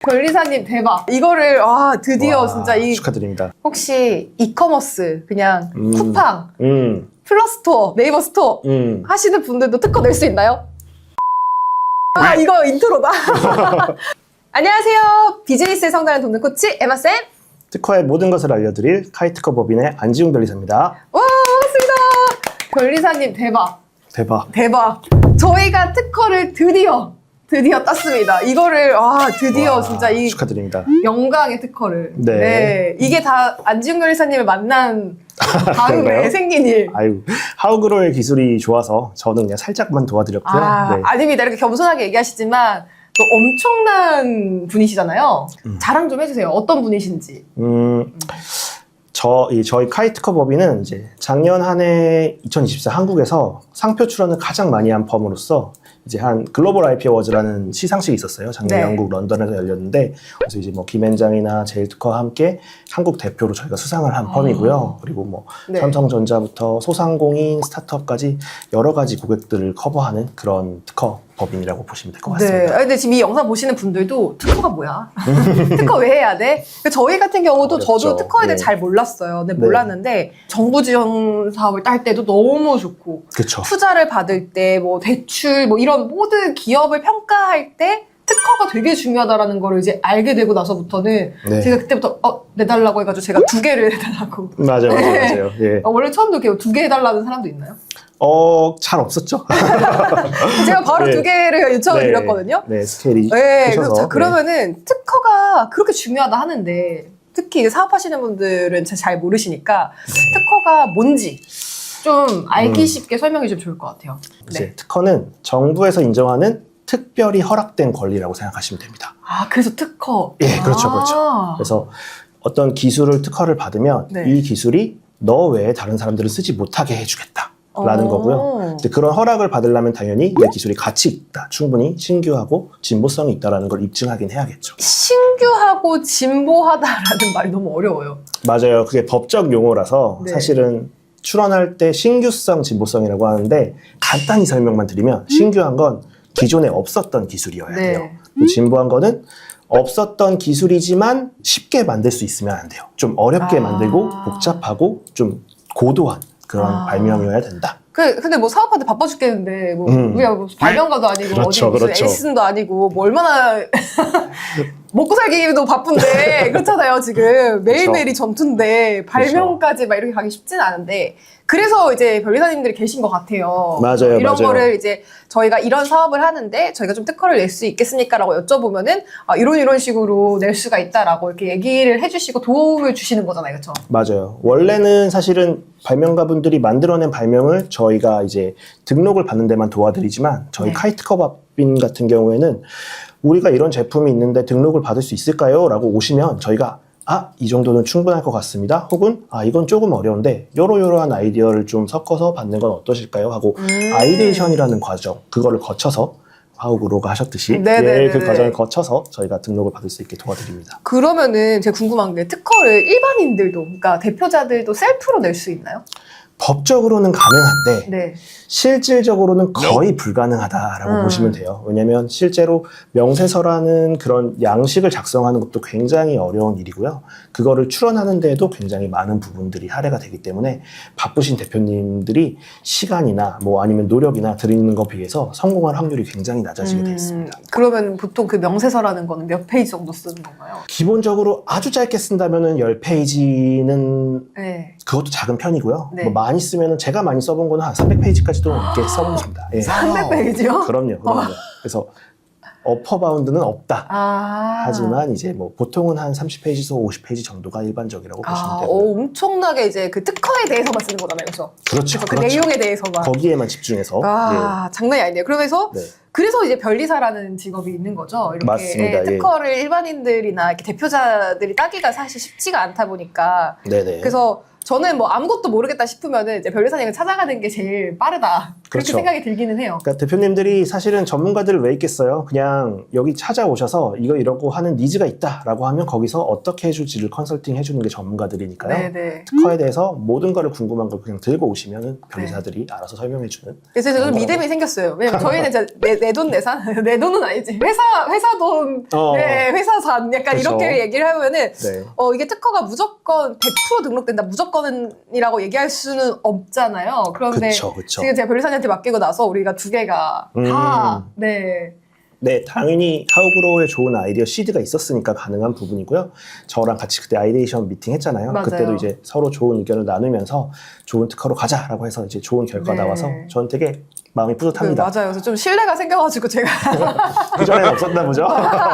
변리사님 대박. 이거를 드디어 와, 진짜 축하드립니다. 혹시 이커머스 그냥 쿠팡, 플러스토어, 네이버 스토어 하시는 분들도 특허 낼 수 있나요? 이거 인트로다. 안녕하세요. 비즈니스의 성장을 돕는 코치 에마쌤. 특허의 모든 것을 알려드릴 카이특허 법인의 안지웅 변리사입니다. 와, 반갑습니다. 변리사님 대박. 대박. 저희가 특허를 드디어 땄습니다. 이거를 드디어 진짜 축하드립니다. 영광의 특허를. 네. 이게 다 안지웅 변리사님을 만난 다음에 생긴 일. 아유, 하우그로의 기술이 좋아서 저는 그냥 살짝만 도와드렸고요. 네. 아닙니다. 이렇게 겸손하게 얘기하시지만 또 엄청난 분이시잖아요. 자랑 좀 해주세요. 어떤 분이신지. 저희 카이특허 법인은 이제 작년 한 해 2024 한국에서 상표 출원을 가장 많이 한 펌으로서 이제 한 글로벌 IP 어워즈라는 시상식이 있었어요. 작년 영국 런던에서 열렸는데, 그래서 이제 뭐 김앤장이나 제일특허와 함께 한국 대표로 저희가 수상을 한 펌이고요. 그리고 뭐 삼성전자부터 소상공인, 스타트업까지 여러 가지 고객들을 커버하는 그런 특허 법인이라고 보시면 될 것 같습니다. 근데 지금 이 영상 보시는 분들도 특허가 뭐야? 특허 왜 해야 돼? 저희 같은 경우도 어렵죠. 저도 특허에 대해 잘 몰랐어요. 근데 몰랐는데 정부 지원 사업을 딸 때도 너무 좋고, 그쵸. 투자를 받을 때 뭐 대출 뭐 이런 모든 기업을 평가할 때 특허가 되게 중요하다라는 걸 이제 알게 되고 나서부터는 제가 그때부터 내달라고 해가지고 제가 2개를 해달라고. 맞아요. 예. 원래 처음도 이렇게 2개 해달라는 사람도 있나요? 잘 없었죠. 제가 바로 2개를 요청을 드렸거든요. 네, 스케일이 그래서 크셔서. 그러면은 특허가 그렇게 중요하다 하는데, 특히 사업하시는 분들은 잘 모르시니까 특허가 뭔지 좀 알기 쉽게 설명해 주면 좋을 것 같아요. 이제 특허는 정부에서 인정하는 특별히 허락된 권리라고 생각하시면 됩니다. 그래서 특허. 예, 그렇죠. 그래서 어떤 기술을 특허를 받으면 이 기술이 너 외에 다른 사람들은 쓰지 못하게 해주겠다라는 거고요. 이제 그런 허락을 받으려면 당연히 내 기술이 가치 있다, 충분히 신규하고 진보성이 있다라는 걸 입증하긴 해야겠죠. 신규하고 진보하다라는 말이 너무 어려워요. 맞아요. 그게 법적 용어라서 사실은 출원할 때 신규성, 진보성이라고 하는데, 간단히 설명만 드리면 신규한 건 기존에 없었던 기술이어야 돼요. 진보한 거는 없었던 기술이지만 쉽게 만들 수 있으면 안 돼요. 좀 어렵게 만들고 복잡하고 좀 고도한 그런 발명이어야 된다. 근데 뭐 사업하는데 바빠 죽겠는데 우리가 뭐 발명가도 아니고 어디 무슨 에디슨도 아니고 뭐 얼마나 먹고 살기도 바쁜데 그렇잖아요. 지금 매일매일이 전투인데 발명까지 막 이렇게 가기 쉽진 않은데, 그래서 이제 변리사님들이 계신 것 같아요. 맞아요. 이런 거를 이제 저희가 이런 사업을 하는데 저희가 좀 특허를 낼 수 있겠습니까? 라고 여쭤보면은 이런 식으로 낼 수가 있다라고 이렇게 얘기를 해주시고 도움을 주시는 거잖아요. 그렇죠? 맞아요. 원래는 사실은 발명가분들이 만들어낸 발명을 저희가 이제 등록을 받는 데만 도와드리지만, 저희 카이특허 법인 같은 경우에는 우리가 이런 제품이 있는데 등록을 받을 수 있을까요? 라고 오시면 저희가 이 정도는 충분할 것 같습니다. 혹은 이건 조금 어려운데 요러요러한 아이디어를 좀 섞어서 받는 건 어떠실까요? 하고 아이데이션이라는 과정, 그거를 거쳐서 하우그로가 하셨듯이 그 과정을 거쳐서 저희가 등록을 받을 수 있게 도와드립니다. 그러면은 제가 궁금한 게, 특허를 일반인들도, 그러니까 대표자들도 셀프로 낼 수 있나요? 법적으로는 가능한데 실질적으로는 거의 불가능하다라고 보시면 돼요. 왜냐하면 실제로 명세서라는 그런 양식을 작성하는 것도 굉장히 어려운 일이고요. 그거를 출원하는 데에도 굉장히 많은 부분들이 할애가 되기 때문에 바쁘신 대표님들이 시간이나 뭐 아니면 노력이나 들이는 것에 비해서 성공할 확률이 굉장히 낮아지게 되어 있습니다. 그러면 보통 그 명세서라는 거는 몇 페이지 정도 쓰는 건가요? 기본적으로 아주 짧게 쓴다면은 10페이지는 그것도 작은 편이고요. 뭐 많이 쓰면은, 제가 많이 써본 거는 한 300페이지까지도 넘게 써봤습니다. 300페이지요? 그럼요. 그래서 어퍼 바운드는 없다. 하지만 이제 뭐 보통은 한 30페이지에서 50페이지 정도가 일반적이라고 보시면 되고요. 엄청나게 이제 그 특허에 대해서만 쓰는 거잖아요. 그렇죠? 그렇죠. 그 내용에 대해서만. 거기에만 집중해서. 장난이 아니네요. 그래서 이제 변리사라는 직업이 있는 거죠. 이렇게 맞습니다. 특허를 일반인들이나 이렇게 대표자들이 따기가 사실 쉽지가 않다 보니까. 그래서 저는 뭐 아무것도 모르겠다 싶으면은 이제 변리사님을 찾아가는 게 제일 빠르다. 그렇게 그렇죠. 생각이 들기는 해요. 그러니까 대표님들이 사실은 전문가들을 왜 있겠어요? 그냥 여기 찾아오셔서 이러고 하는 니즈가 있다라고 하면 거기서 어떻게 해줄지를 컨설팅 해주는 게 전문가들이니까요. 네네. 특허에 대해서 모든 거를 궁금한 걸 그냥 들고 오시면은 변리사들이 알아서 설명해주는. 그래서 저는 믿음이 생겼어요. 왜냐면 저희는 진짜 내 돈 내산? 내 돈은 아니지. 회사 돈, 네, 회사 산. 약간 그쵸. 이렇게 얘기를 하면은 네. 이게 특허가 무조건 100% 등록된다. 무조건이라고 얘기할 수는 없잖아요. 그런데 그쵸. 지금 제가 변리사님한테 맡기고 나서 우리가 두 개가 다, 네. 네, 당연히 하우그로우의 좋은 아이디어 시드가 있었으니까 가능한 부분이고요. 저랑 같이 그때 아이데이션 미팅 했잖아요. 맞아요. 그때도 이제 서로 좋은 의견을 나누면서 좋은 특허로 가자라고 해서 이제 좋은 결과가 네. 나와서 저는 되게 마음이 뿌듯합니다. 맞아요. 그래서 좀 신뢰가 생겨가지고 제가. 그전에는 없었나 보죠?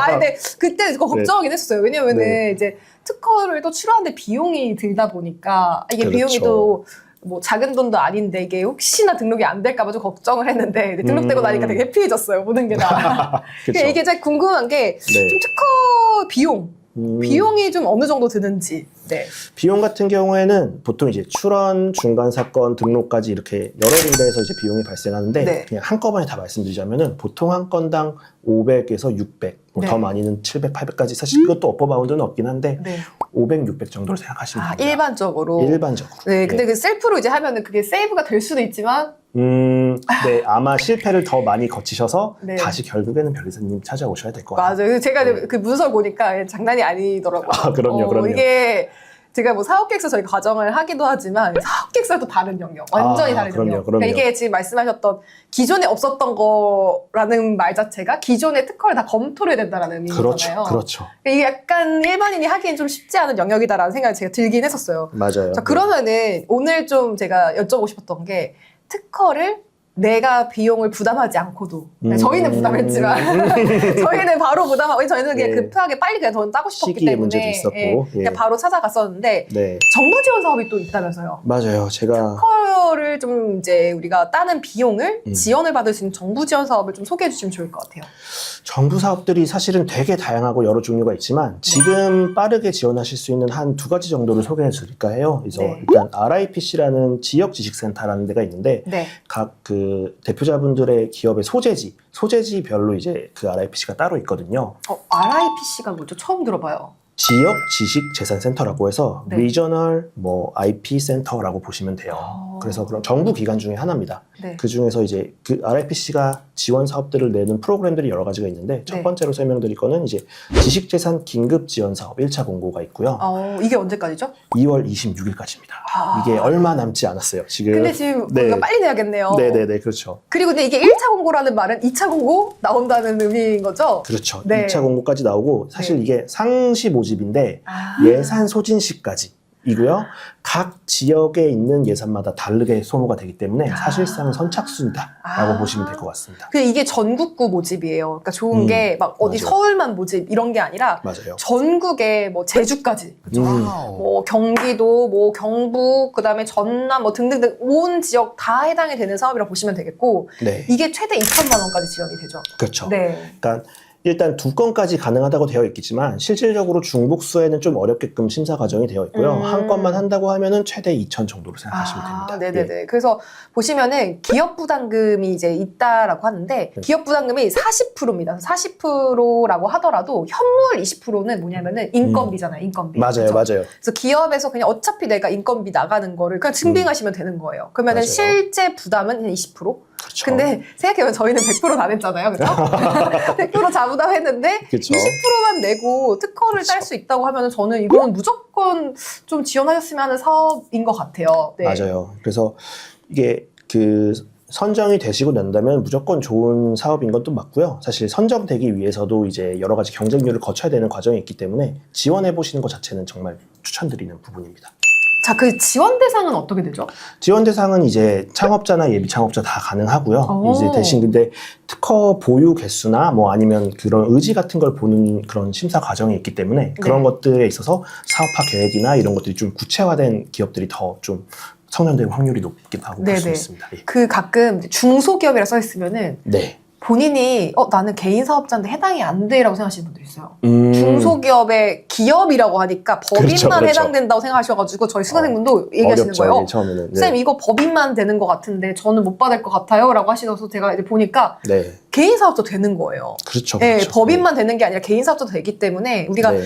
근데 그때 그거 걱정하긴 했었어요. 왜냐면은 네. 이제 특허를 또 치료하는데 비용이 들다 보니까 이게 그렇죠. 비용이 또 뭐 작은 돈도 아닌데 이게 혹시나 등록이 안 될까봐 좀 걱정을 했는데 이제 등록되고 나니까 되게 해피해졌어요. 모든 게 다. 그쵸. 이게 제가 궁금한 게 좀 네. 특허 비용이 좀 어느 정도 드는지. 네. 비용 같은 경우에는 보통 이제 출원, 중간 사건, 등록까지 이렇게 여러 군데에서 이제 비용이 발생하는데 네. 그냥 한꺼번에 다 말씀드리자면은 보통 한 건당 500에서 600, 뭐 네. 더 많이는 700, 800까지 사실 그것도 어퍼 바운드는 없긴 한데 네. 500, 600 정도로 생각하시면 됩니다. 일반적으로. 일반적으로. 네. 근데 그 셀프로 이제 하면은 그게 세이브가 될 수도 있지만 네, 아마 실패를 더 많이 거치셔서 네. 다시 결국에는 변리사님 찾아오셔야 될 것 같아요. 맞아요. 제가 네. 그 문서를 보니까 장난이 아니더라고요. 아, 그럼요. 이게 제가 뭐 사업계획서 저희 과정을 하기도 하지만 사업계획서도 또 다른 영역, 완전히 다른 영역. 그럼요. 그러니까 이게 지금 말씀하셨던 기존에 없었던 거라는 말 자체가 기존의 특허를 다 검토를 해야 된다라는 의미잖아요. 그렇죠. 그러니까 이게 약간 일반인이 하기엔 좀 쉽지 않은 영역이다라는 생각이 제가 들긴 했었어요. 맞아요. 자, 그러면은 오늘 좀 제가 여쭤보고 싶었던 게 특허를 내가 비용을 부담하지 않고도 저희는 부담했지만 저희는 바로 부담하고 저희는 그냥 네. 급하게 빨리 그냥 돈 따고 싶었기 시기의 때문에 문제도 있었고, 그냥 예. 바로 찾아갔었는데 네. 정부 지원 사업이 또 있다면서요. 맞아요. 제가 특허를 좀 이제 우리가 따는 비용을 음. 지원을 받을 수 있는 정부 지원 사업을 좀 소개해 주시면 좋을 것 같아요. 정부 사업들이 사실은 되게 다양하고 여러 종류가 있지만 지금 빠르게 지원하실 수 있는 한 두 가지 정도를 소개해 드릴까 해요. 그래서 네. 일단 RIPC라는 지역 지식센터라는 데가 있는데 네. 각 그 대표자분들의 기업의 소재지별로 이제 그 RIPC가 따로 있거든요. RIPC가 뭐죠? 처음 들어봐요. 지역 지식 재산 센터라고 해서 네. 리저널 뭐 IP 센터라고 보시면 돼요. 그래서 그런 정부 기관 중에 하나입니다. 네. 그 중에서 이제 그 RIPC가 지원 사업들을 내는 프로그램들이 여러 가지가 있는데 첫 네. 번째로 설명드릴 거는 이제 지식재산 긴급 지원 사업 1차 공고가 있고요. 이게 언제까지죠? 2월 26일까지입니다. 이게 얼마 남지 않았어요. 지금. 근데 지금 네. 우리가 빨리 내야겠네요. 네네네, 그렇죠. 그리고 근데 이게 1차 공고라는 말은 2차 공고 나온다는 의미인 거죠? 그렇죠. 네. 2차 공고까지 나오고 사실 네. 이게 상시 모집인데 예산 소진시까지 이고요. 각 지역에 있는 예산마다 다르게 소모가 되기 때문에 사실상 선착순이다라고 보시면 될 것 같습니다. 이게 전국구 모집이에요. 그러니까 좋은 게 막 어디 맞아요. 서울만 모집 이런 게 아니라 맞아요. 전국에 뭐 제주까지, 뭐 경기도, 뭐 경북, 그다음에 전남 뭐 등등등 온 지역 다 해당이 되는 사업이라고 보시면 되겠고 네, 이게 최대 2천만 원까지 지원이 되죠. 그렇죠. 네. 그러니까 일단 2건까지 가능하다고 되어 있겠지만 실질적으로 중복수에는 좀 어렵게끔 심사 과정이 되어 있고요. 한 건만 한다고 하면은 최대 2천 정도로 생각하시면 됩니다. 네네네. 예. 그래서 보시면은 기업 부담금이 이제 있다라고 하는데 네. 기업 부담금이 40%입니다. 40%라고 하더라도 현물 20%는 뭐냐면은 인건비잖아요. 인건비. 맞아요, 그죠? 맞아요. 그래서 기업에서 그냥 어차피 내가 인건비 나가는 거를 그냥 증빙하시면 되는 거예요. 그러면은 맞아요. 실제 부담은 그냥 20%? 그렇죠. 근데 생각해보면 저희는 100% 다 냈잖아요. 그죠? 100% 자부담했는데 그쵸. 20%만 내고 특허를 딸 수 있다고 하면 저는 이거는 무조건 좀 지원하셨으면 하는 사업인 것 같아요. 네. 맞아요. 그래서 이게 그 선정이 되시고 난다면 무조건 좋은 사업인 건 또 맞고요. 사실 선정되기 위해서도 이제 여러 가지 경쟁률을 거쳐야 되는 과정이 있기 때문에 지원해 보시는 것 자체는 정말 추천드리는 부분입니다. 자, 그 지원 대상은 어떻게 되죠? 지원 대상은 이제 창업자나 예비 창업자 다 가능하고요. 오. 이제 대신 근데 특허 보유 개수나 뭐 아니면 그런 의지 같은 걸 보는 그런 심사 과정이 있기 때문에 그런 것들에 있어서 사업화 계획이나 이런 것들이 좀 구체화된 기업들이 더 좀 성장될 확률이 높기도 하고 볼 수 네네. 있습니다. 예. 그 가끔 중소기업이라 써 있으면은 네. 본인이 나는 개인 사업자인데 해당이 안 돼라고 생각하시는 분도 있어요. 음. 중소기업의 기업이라고 하니까 법인만 그렇죠, 그렇죠. 해당된다고 생각하셔가지고 저희 수강생분도 얘기하시는 어렵죠, 거예요. 이게 처음에는. 네. 쌤 이거 법인만 되는 것 같은데 저는 못 받을 것 같아요 라고 하시면서 제가 이제 보니까 네. 개인 사업자 되는 거예요. 그렇죠. 네, 그렇죠. 법인만 되는 게 아니라 개인 사업자도 되기 때문에 우리가 네.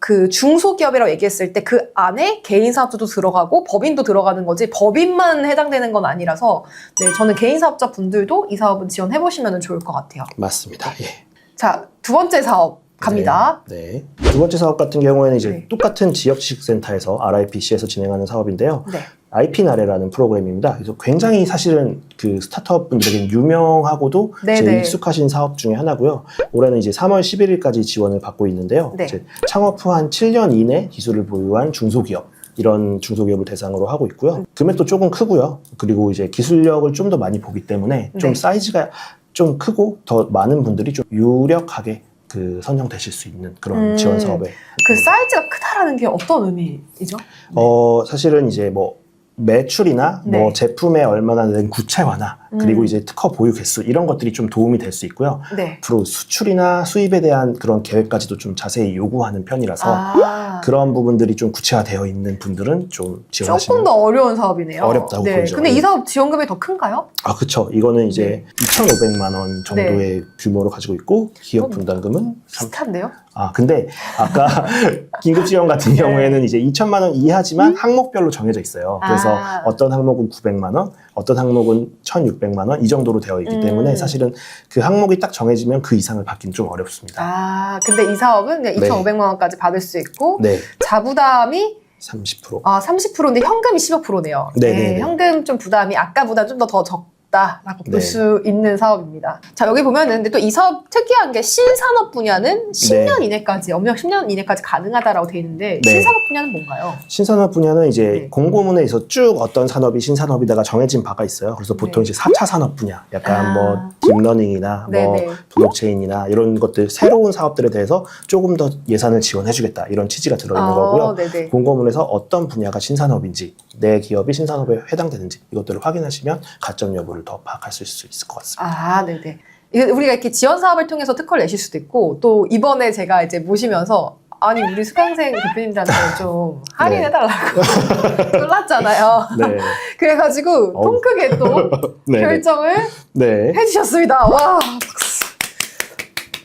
그 중소기업이라고 얘기했을 때 그 안에 개인 사업자도 들어가고 법인도 들어가는 거지 법인만 해당되는 건 아니라서 네, 저는 개인 사업자 분들도 이 사업은 지원해보시면 좋을 것 같아요. 맞습니다. 예. 자, 두 번째 사업 갑니다. 네. 두 번째 사업 같은 경우에는 이제 네. 똑같은 지역지식센터에서 RIPC에서 진행하는 사업인데요. 네. IP나래라는 프로그램입니다. 그래서 굉장히 사실은 그 스타트업 분들에게 유명하고도 네네. 이제 익숙하신 사업 중에 하나고요. 올해는 이제 3월 11일까지 지원을 받고 있는데요. 네. 이제 창업 후 한 7년 이내 기술을 보유한 중소기업, 이런 중소기업을 대상으로 하고 있고요. 금액도 조금 크고요. 그리고 이제 기술력을 좀 더 많이 보기 때문에 좀 네. 사이즈가 좀 크고 더 많은 분들이 좀 유력하게 그 선정되실 수 있는 그런 지원 사업에. 그 사이즈가 크다라는 게 어떤 의미이죠? 사실은 이제 뭐 매출이나 네. 뭐 제품에 얼마나 된 구체화나 그리고 음. 이제 특허 보유 개수 이런 것들이 좀 도움이 될 수 있고요. 네. 앞으로 수출이나 수입에 대한 그런 계획까지도 좀 자세히 요구하는 편이라서 아, 그런 부분들이 좀 구체화되어 있는 분들은 좀 지원하시면 조금 더 어려운 사업이네요. 어렵다고 네. 보이죠. 근데 네. 이 사업 지원금이 더 큰가요? 아, 그쵸. 이거는 이제 2,500만 원 정도의 네. 규모를 가지고 있고 기업 분담금은 비슷한데요? 근데 아까 긴급 지원 같은 네. 경우에는 이제 2천만 원 이하지만 항목별로 정해져 있어요. 그래서 아. 어떤 항목은 900만 원, 어떤 항목은 1,600만 원 이 정도로 되어 있기 때문에 사실은 그 항목이 딱 정해지면 그 이상을 받기는 좀 어렵습니다. 아, 근데 이 사업은 그냥 네. 2,500만 원까지 받을 수 있고 네, 자부담이 30%. 30%인데 현금이 15%네요. 네네네. 현금 좀 부담이 아까보다 좀 더 적다라고 네. 볼 수 있는 사업입니다. 자, 여기 보면은 근데 또 이 사업 특이한 게 신산업 분야는 10년 이내까지, 업력 10년 이내까지 가능하다라고 돼 있는데 네. 신산업 분야는 뭔가요? 신산업 분야는 이제 네. 공고문에서 쭉 어떤 산업이 신산업이다가 정해진 바가 있어요. 그래서 보통 네. 이제 4차 산업 분야, 약간 아. 뭐 딥러닝이나 뭐 네네. 블록체인이나 이런 것들 새로운 사업들에 대해서 조금 더 예산을 지원해주겠다 이런 취지가 들어있는 거고요. 네네. 공고문에서 어떤 분야가 신산업인지 내 기업이 신산업에 해당되는지 이것들을 확인하시면 가점 여부를 더 파악하실 수 있을 것 같습니다. 네네. 이게 우리가 이렇게 지원 사업을 통해서 특허를 내실 수도 있고 또 이번에 제가 이제 모시면서 아니 우리 수강생 대표님들한테 좀 할인해달라고 놀랐잖아요. 네. 그래가지고 통 크게 또 네. 결정을 네. 해주셨습니다. 와 박수.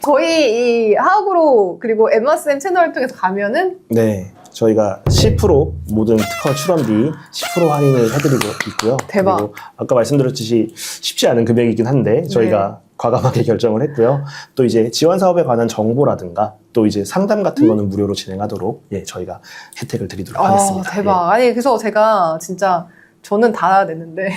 저희 이 하학으로 그리고 엠마쌤 채널을 통해서 가면은 네. 저희가 10% 모든 특허 출원비 10% 할인을 해드리고 있고요. 대박. 그리고 아까 말씀드렸듯이 쉽지 않은 금액이긴 한데 저희가 과감하게 결정을 했고요. 또 이제 지원 사업에 관한 정보라든가 또 이제 상담 같은 거는 무료로 진행하도록 저희가 혜택을 드리도록 하겠습니다. 대박. 아니 그래서 제가 진짜 저는 다 냈는데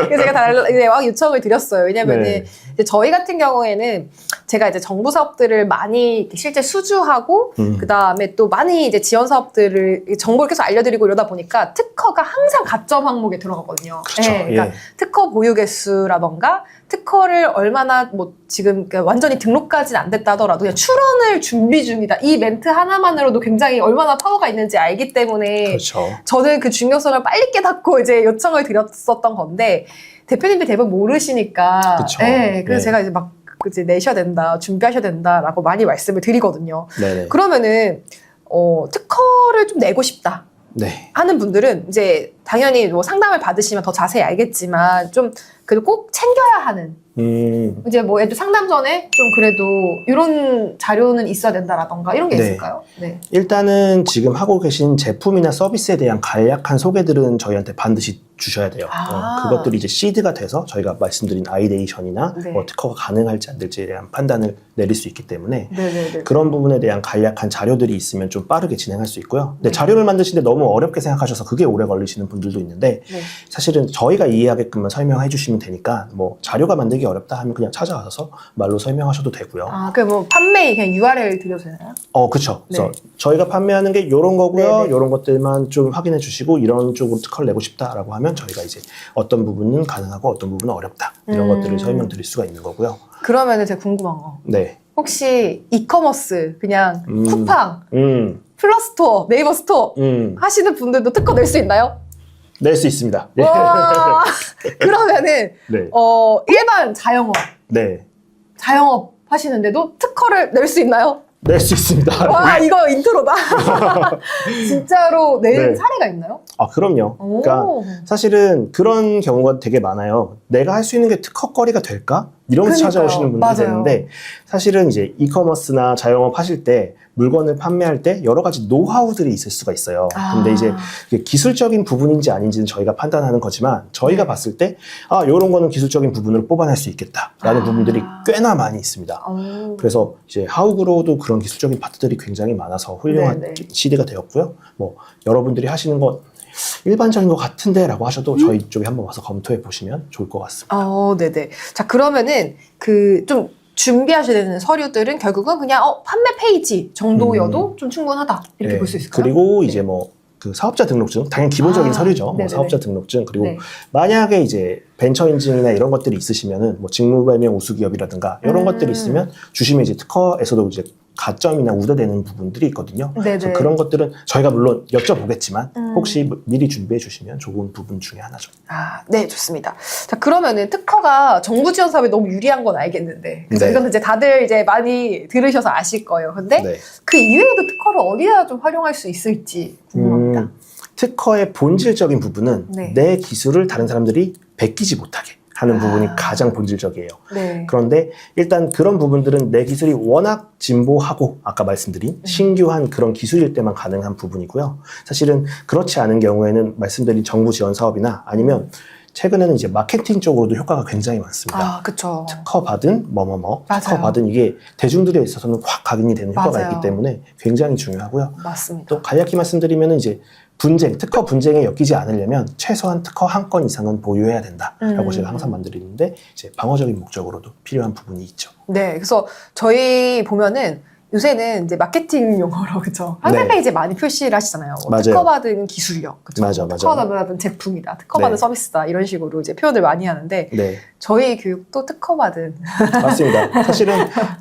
그래서 제가 이제 막 요청을 드렸어요. 왜냐면은 네. 이제 저희 같은 경우에는 제가 이제 정부 사업들을 많이 실제 수주하고 그 다음에 또 많이 이제 지원 사업들을 정보를 계속 알려드리고 이러다 보니까 특허가 항상 가점 항목에 들어가거든요. 그렇죠. 그러니까 예. 특허 보유 개수라던가 특허를 얼마나 뭐 지금 그러니까 완전히 등록까지는 안 됐다 하더라도 그냥 출원을 준비 중이다. 이 멘트 하나만으로도 굉장히 얼마나 파워가 있는지 알기 때문에 그렇죠. 저는 그 중요성을 빨리 깨닫고 이제 요청을 드렸었던 건데 대표님들 대부분 모르시니까 그쵸. 그래서 네. 제가 이제 막 이제 내셔야 된다, 준비하셔야 된다라고 많이 말씀을 드리거든요. 네네. 그러면은 특허를 좀 내고 싶다 네. 하는 분들은 이제 당연히 뭐 상담을 받으시면 더 자세히 알겠지만 좀 그래도 꼭 챙겨야 하는 이제 뭐 애들 상담 전에 좀 그래도 이런 자료는 있어야 된다라던가 이런 게 네. 있을까요? 네. 일단은 지금 하고 계신 제품이나 서비스에 대한 간략한 소개들은 저희한테 반드시 주셔야 돼요. 그것들이 이제 시드가 돼서 저희가 말씀드린 아이데이션이나 네. 뭐 특허가 가능할지 안 될지에 대한 판단을 내릴 수 있기 때문에 네네네. 그런 부분에 대한 간략한 자료들이 있으면 좀 빠르게 진행할 수 있고요. 근데 네. 자료를 만드시는데 너무 어렵게 생각하셔서 그게 오래 걸리시는 분들도 있는데 네. 사실은 저희가 이해하게끔만 설명해 주시면 되니까 뭐 자료가 만들기 어렵다 하면 그냥 찾아와서 말로 설명하셔도 되고요. 그 뭐 판매 그냥 URL 드려도 되나요? 그렇죠. 네. 그래서 저희가 판매하는 게 이런 거고요. 네네. 이런 것들만 좀 확인해 주시고 이런 쪽으로 특허를 내고 싶다라고 하면 저희가 이제 어떤 부분은 가능하고 어떤 부분은 어렵다 이런 것들을 설명드릴 수가 있는 거고요. 그러면은 제가 궁금한 거 네. 혹시 이커머스 그냥 쿠팡 음. 플러스토어 네이버 스토어 하시는 분들도 특허 낼 수 있나요? 낼 수 있습니다. 예. 와, 그러면은 네. 일반 자영업 네. 하시는데도 특허를 낼 수 있나요? 낼 수 있습니다. 와, 이거 인트로다. 진짜로 낸 네. 사례가 있나요? 아, 그럼요. 오. 그러니까 사실은 그런 경우가 되게 많아요. 내가 할 수 있는 게 특허거리가 될까? 이러면서 그러니까요. 찾아오시는 분들이 맞아요. 있는데 사실은 이제 이커머스나 자영업 하실 때 물건을 판매할 때 여러 가지 노하우들이 있을 수가 있어요. 근데 이제 그게 기술적인 부분인지 아닌지는 저희가 판단하는 거지만 저희가 네. 봤을 때 아, 요런 거는 기술적인 부분으로 뽑아낼 수 있겠다라는 부분들이 꽤나 많이 있습니다. 그래서 이제 하우그로도 그런 기술적인 파트들이 굉장히 많아서 훌륭한 네네. 시대가 되었고요. 뭐 여러분들이 하시는 거 일반적인 것 같은데 라고 하셔도 저희 쪽에 한번 와서 검토해 보시면 좋을 것 같습니다. 네네. 자, 그러면은 좀 준비하셔야 되는 서류들은 결국은 그냥 판매 페이지 정도여도 좀 충분하다. 이렇게 네. 볼 수 있을까요? 그리고 네. 이제 뭐 그 사업자 등록증, 당연히 기본적인 서류죠. 뭐 네네네. 사업자 등록증. 그리고 네. 만약에 이제 벤처 인증이나 이런 것들이 있으시면은 뭐 직무발명 우수기업이라든가 이런 것들이 있으면 주시면 이제 특허에서도 이제 가점이나 우대되는 부분들이 있거든요. 네네. 그래서 그런 것들은 저희가 물론 여쭤보겠지만 혹시 미리 준비해 주시면 좋은 부분 중에 하나죠. 네, 좋습니다. 자, 그러면은 특허가 정부 지원 사업에 너무 유리한 건 알겠는데. 그래서 네. 이건 이제 다들 이제 많이 들으셔서 아실 거예요. 근데 네. 그 이외에도 특허를 어디다 좀 활용할 수 있을지 궁금합니다. 특허의 본질적인 부분은 네. 내 기술을 다른 사람들이 베끼지 못하게 하는 부분이 가장 본질적이에요. 네. 그런데 일단 그런 부분들은 내 기술이 워낙 진보하고 아까 말씀드린 신규한 그런 기술일 때만 가능한 부분이고요. 사실은 그렇지 않은 경우에는 말씀드린 정부 지원 사업이나 아니면 최근에는 이제 마케팅 쪽으로도 효과가 굉장히 많습니다. 그쵸. 특허 받은 뭐뭐뭐, 맞아요. 특허 받은 이게 대중들에 있어서는 확 각인이 되는 효과가 맞아요. 있기 때문에 굉장히 중요하고요. 맞습니다. 또 간략히 말씀드리면은 이제 특허 분쟁에 엮이지 않으려면 최소한 특허 한 건 이상은 보유해야 된다라고 제가 항상 만들었는데 이제 방어적인 목적으로도 필요한 부분이 있죠. 네, 그래서 저희 보면은 요새는 이제 마케팅 용어로 그죠? 판매 네. 페이지에 많이 표시를 하시잖아요. 맞아요. 특허받은 기술력, 그죠? 맞아. 특허받은 제품이다, 특허받은 네. 서비스다 이런 식으로 이제 표현을 많이 하는데 네, 저희 교육도 특허받은 맞습니다. 사실은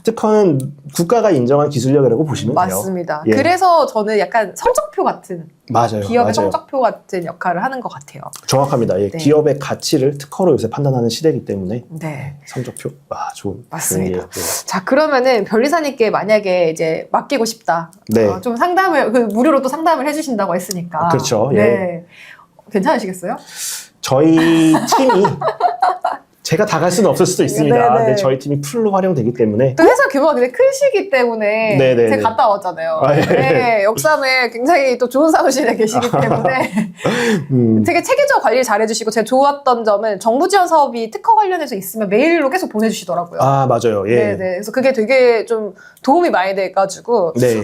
특허는 국가가 인정한 기술력이라고 보시면 돼요. 맞습니다. 예. 그래서 저는 약간 성적표 같은 맞아요. 기업의 맞아요. 성적표 같은 역할을 하는 것 같아요. 정확합니다. 예, 네. 기업의 가치를 특허로 요새 판단하는 시대이기 때문에 네. 성적표, 좋은 맞습니다. 분위기예요. 네. 자, 그러면은 변리사님께 만약에 이제 맡기고 싶다. 네. 좀 상담을, 무료로 또 상담을 해주신다고 했으니까. 그렇죠. 예. 네. 괜찮으시겠어요? 저희 팀이 제가 다 갈 수는 없을 수도 있습니다. 네네. 근데 저희 팀이 풀로 활용되기 때문에 또 회사 규모가 굉장히 크시기 때문에 네네네. 제가 갔다 왔잖아요. 아, 예. 네, 역삼에 굉장히 또 좋은 사무실에 계시기 때문에 되게 체계적 관리를 잘해주시고 제가 좋았던 점은 정부 지원 사업이 특허 관련해서 있으면 메일로 계속 보내주시더라고요. 맞아요. 예. 네네. 그래서 그게 되게 좀 도움이 많이 돼가지고 네.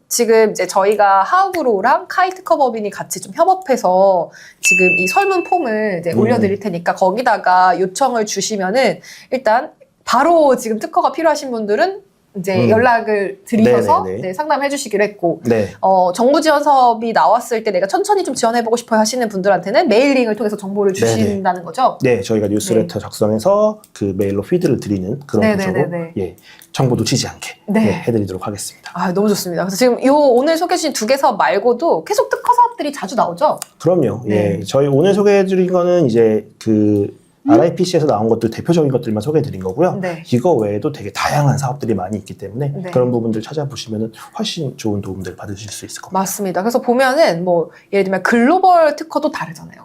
지금 이제 저희가 하우그로우랑 카이특허법인이 같이 좀 협업해서 지금 이 설문 폼을 이제 올려드릴 테니까 거기다가 요청을 주시면은 일단 바로 지금 특허가 필요하신 분들은 이제 연락을 드리셔서 네네네. 네, 상담해 주시기로 했고 네. 정부 지원 사업이 나왔을 때 내가 천천히 좀 지원해보고 싶어 하시는 분들한테는 메일링을 통해서 정보를 주신다는 거죠? 네, 저희가 뉴스레터 작성해서 그 메일로 피드를 드리는 그런 구조로 네네네네. 예, 정보 놓치지 않게 네. 해드리도록 하겠습니다. 너무 좋습니다. 그래서 지금 오늘 소개해주신 2개 사업 말고도 계속 특허 사업들이 자주 나오죠? 그럼요. 네. 예, 저희 오늘 소개해드린 거는 이제 그 RIPC에서 나온 것들 대표적인 것들만 소개해드린 거고요. 네. 이거 외에도 되게 다양한 사업들이 많이 있기 때문에 네. 그런 부분들 찾아보시면 훨씬 좋은 도움들 받으실 수 있을 겁니다. 맞습니다. 그래서 보면은 뭐 예를 들면 글로벌 특허도 다르잖아요.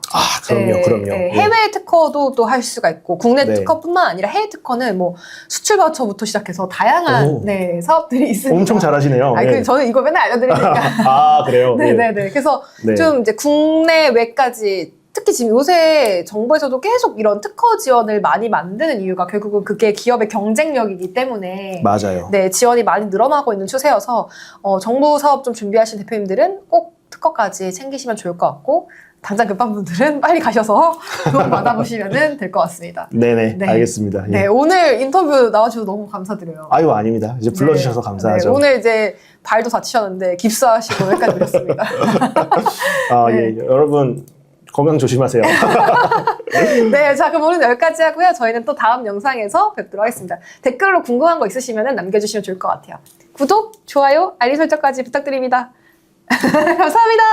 그럼요. 네, 예. 해외 특허도 또 할 수가 있고 국내 네. 특허뿐만 아니라 해외 특허는 뭐 수출 바우처부터 시작해서 다양한 오. 사업들이 있습니다. 엄청 잘하시네요. 예. 저는 이거 맨날 알려드리니까. 그래요? 예. 네네네. 그래서 네. 좀 이제 국내외까지 특히 지금 요새 정부에서도 계속 이런 특허 지원을 많이 만드는 이유가 결국은 그게 기업의 경쟁력이기 때문에 맞아요. 네, 지원이 많이 늘어나고 있는 추세여서 정부 사업 좀 준비하신 대표님들은 꼭 특허까지 챙기시면 좋을 것 같고 당장 급한 분들은 빨리 가셔서 도움 받아보시면 될 것 같습니다. 네네, 네. 알겠습니다. 예. 네, 오늘 인터뷰 나와주셔서 너무 감사드려요. 아닙니다. 이제 불러주셔서 네. 감사하죠. 네, 오늘 이제 발도 다치셨는데 깁스하시고 여기까지 오셨습니다. 네. 예, 여러분 건강 조심하세요. 네, 자 그럼 오늘 여기까지 하고요. 저희는 또 다음 영상에서 뵙도록 하겠습니다. 댓글로 궁금한 거 있으시면 남겨주시면 좋을 것 같아요. 구독, 좋아요, 알림 설정까지 부탁드립니다. 감사합니다.